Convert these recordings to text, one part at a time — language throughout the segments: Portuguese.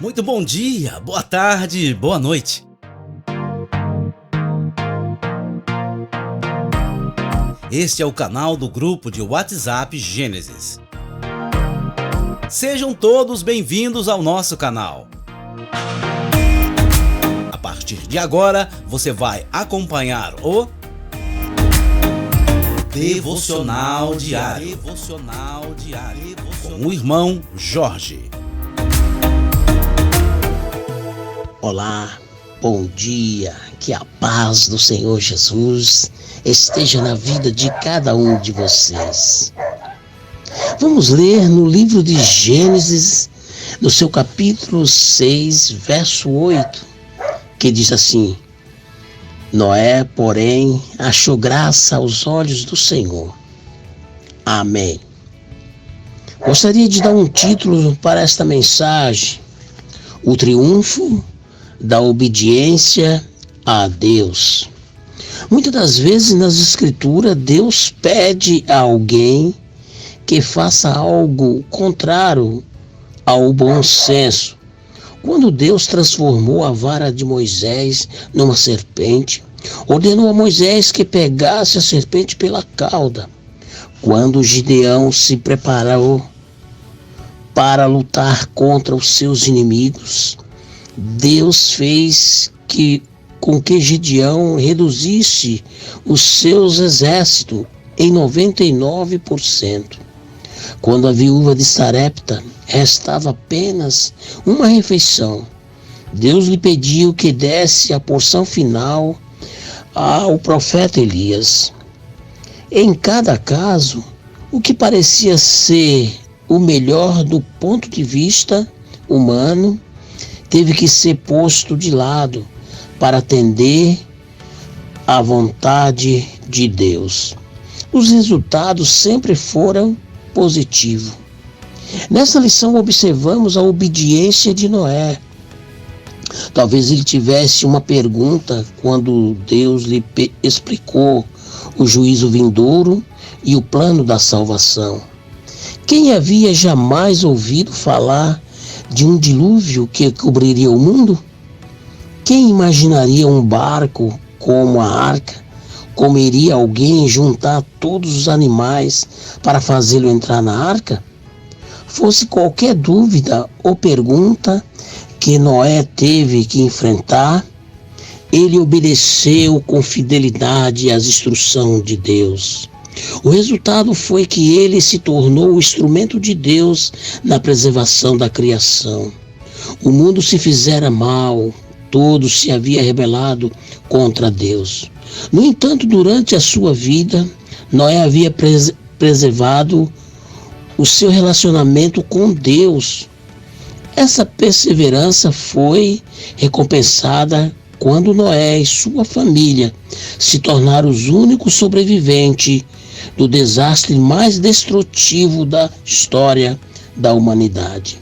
Muito bom dia, boa tarde, boa noite. Este é o canal do grupo de WhatsApp Gênesis. Sejam todos bem-vindos ao nosso canal. A partir de agora, você vai acompanhar o Devocional Diário com o irmão Jorge. Olá, bom dia, que a paz do Senhor Jesus esteja na vida de cada um de vocês. Vamos ler no livro de Gênesis, no seu capítulo 6, verso 8, que diz assim: Noé, porém, achou graça aos olhos do Senhor. Amém. Gostaria de dar um título para esta mensagem: O triunfo da obediência a Deus. Muitas das vezes nas Escrituras, Deus pede a alguém que faça algo contrário ao bom senso. Quando Deus transformou a vara de Moisés numa serpente, ordenou a Moisés que pegasse a serpente pela cauda. Quando Gideão se preparou para lutar contra os seus inimigos, Deus fez com que Gideão reduzisse os seus exércitos em 99%. Quando a viúva de Sarepta restava apenas uma refeição, Deus lhe pediu que desse a porção final ao profeta Elias. Em cada caso, o que parecia ser o melhor do ponto de vista humano teve que ser posto de lado para atender à vontade de Deus. Os resultados sempre foram positivos. Nessa lição observamos a obediência de Noé. Talvez ele tivesse uma pergunta quando Deus lhe explicou o juízo vindouro e o plano da salvação. Quem havia jamais ouvido falar de um dilúvio que cobriria o mundo? Quem imaginaria um barco como a arca? Como iria alguém juntar todos os animais para fazê-lo entrar na arca? Fosse qualquer dúvida ou pergunta que Noé teve que enfrentar, ele obedeceu com fidelidade às instruções de Deus. O resultado foi que ele se tornou o instrumento de Deus na preservação da criação. O mundo se fizera mal, todo se havia rebelado contra Deus. No entanto, durante a sua vida, Noé havia preservado o seu relacionamento com Deus. Essa perseverança foi recompensada quando Noé e sua família se tornaram os únicos sobreviventes do desastre mais destrutivo da história da humanidade.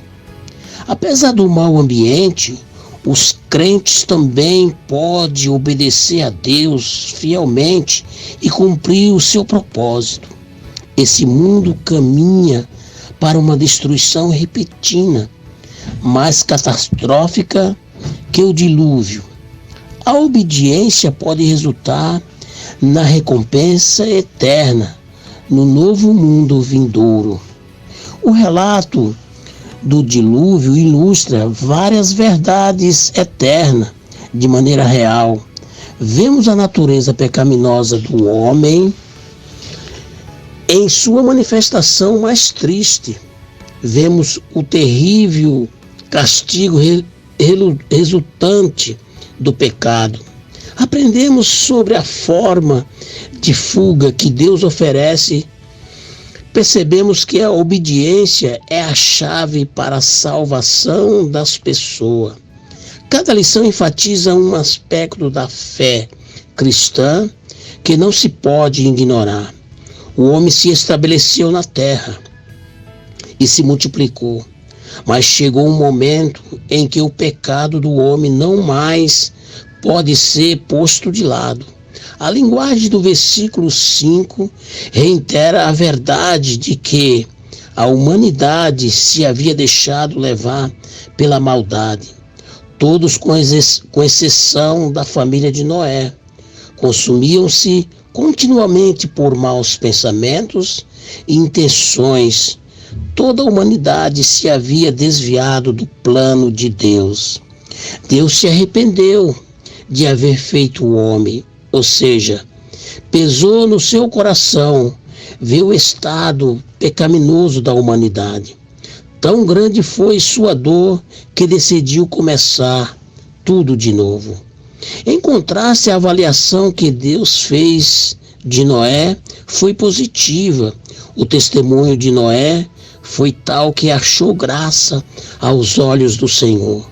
Apesar do mau ambiente, os crentes também podem obedecer a Deus fielmente e cumprir o seu propósito. Esse mundo caminha para uma destruição repentina, mais catastrófica que o dilúvio. A obediência pode resultar na recompensa eterna, no novo mundo vindouro. O relato do dilúvio ilustra várias verdades eternas de maneira real. Vemos a natureza pecaminosa do homem em sua manifestação mais triste. Vemos o terrível castigo resultante do pecado. Aprendemos sobre a forma de fuga que Deus oferece. Percebemos que a obediência é a chave para a salvação das pessoas. Cada lição enfatiza um aspecto da fé cristã que não se pode ignorar. O homem se estabeleceu na terra e se multiplicou, mas chegou um momento em que o pecado do homem não mais pode ser posto de lado. A linguagem do versículo 5 reitera a verdade de que A humanidade se havia deixado levar pela maldade, todos com exceção da família de Noé. Consumiam-se continuamente por maus pensamentos e intenções. Toda a humanidade se havia desviado do plano de Deus. Deus se arrependeu de haver feito o homem, ou seja, pesou no seu coração ver o estado pecaminoso da humanidade. Tão grande foi sua dor que decidiu começar tudo de novo. Em contraste, a avaliação que Deus fez de Noé foi positiva. O testemunho de Noé foi tal que achou graça aos olhos do Senhor.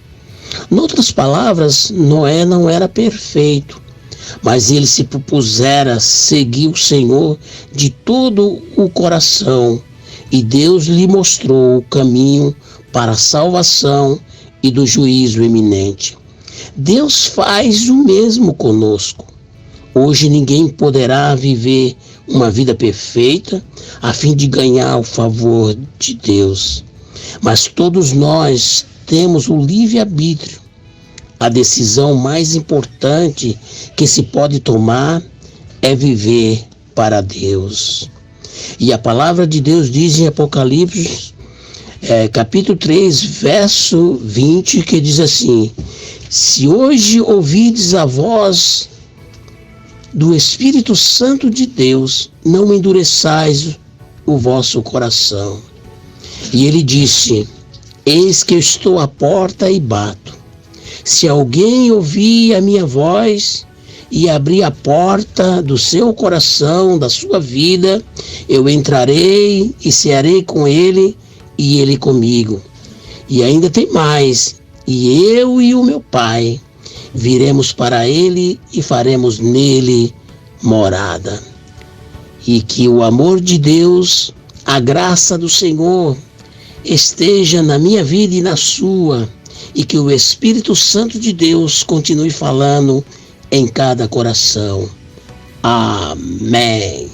Noutras palavras, Noé não era perfeito, mas ele se propusera seguir o Senhor de todo o coração, e Deus lhe mostrou o caminho para a salvação e do juízo iminente. Deus faz o mesmo conosco. Hoje ninguém poderá viver uma vida perfeita a fim de ganhar o favor de Deus, mas todos nós temos o livre-arbítrio. A decisão mais importante que se pode tomar é viver para Deus. E a palavra de Deus diz em Apocalipse, capítulo 3, verso 20, que diz assim: se hoje ouvides a voz do Espírito Santo de Deus, não endureçais o vosso coração. E ele disse: eis que eu estou à porta e bato. Se alguém ouvir a minha voz e abrir a porta do seu coração, da sua vida, eu entrarei e cearei com ele e ele comigo. E ainda tem mais: e eu e o meu Pai viremos para ele e faremos nele morada. E que o amor de Deus, a graça do Senhor esteja na minha vida e na sua, e que o Espírito Santo de Deus continue falando em cada coração. Amém.